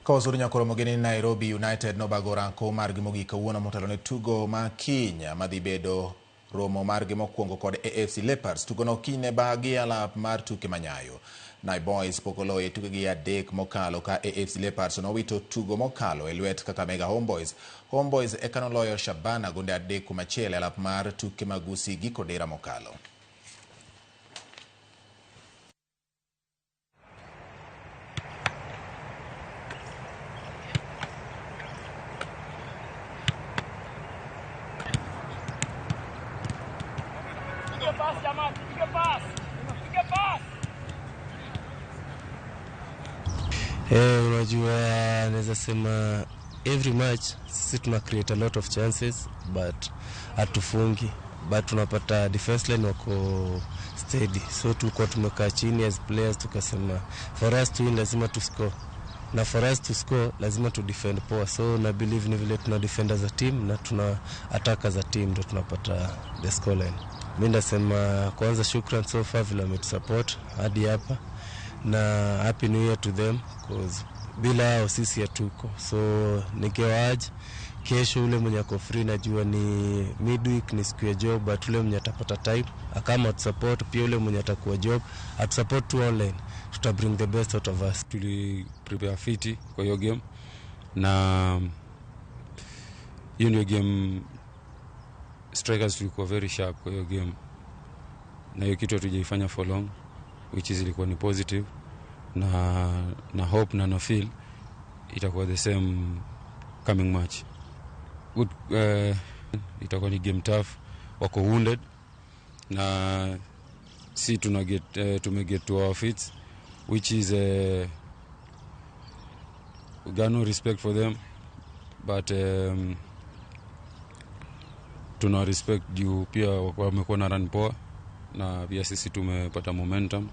Kosuru nyakoro mogeni Nairobi United nobago ranko margi mogik kawuono motelo ne tugo ma kiny madhi bedo romo margi mokwongo kod AFC Leopards. Tugo no kiny bagi alap mar tuke manyayo. Nai Boys pokoloe tuke gi adek mokalo ka AFC Leopards nowito tugo mokalo e lwet Kakamega Homeboys. Homeboys ekanoloyo Shabana gonde adek kuom achiel alap mar tuke magusi giko dira mokalo. Unajua naweza sema every match sisi tuna create a lot of chances but hatufungi, but tunapata defense line wako steady, so tulikuwa tumekaa chini as players tukasema for us to win lazima to score, na for us to score lazima to defend poa. So na believe ni vile tuna defend as a team na tuna attack as a team ndio tunapata the score line. Mimi nasema kwanza shukran so far vile wametusupport hadi hapa, na happy new year to them cause bila hao sisi hatuko. So nikiwaaje kesho ule mwenye ako free, najua ni midweek ni siku ya job, but ule mwenye atapata time akama support, pia ule mwenye atakuwa job at support to online, tuta bring the best out of us. Tuli prepare fiti kwa hiyo game, na hiyo ndio game strikers tulikuwa very sharp kwa hiyo game, na hiyo kitu hatujaifanya for long, which is ilikuwa ni positive, na hope na feel itakuwa the same coming match. Good, itakuwa ni game tough, wako wounded na si tumeget to our feet, which is we got no respect for them, but tuna respect juu pia wamekuwa na run poa, na pia sisi tumepata momentum.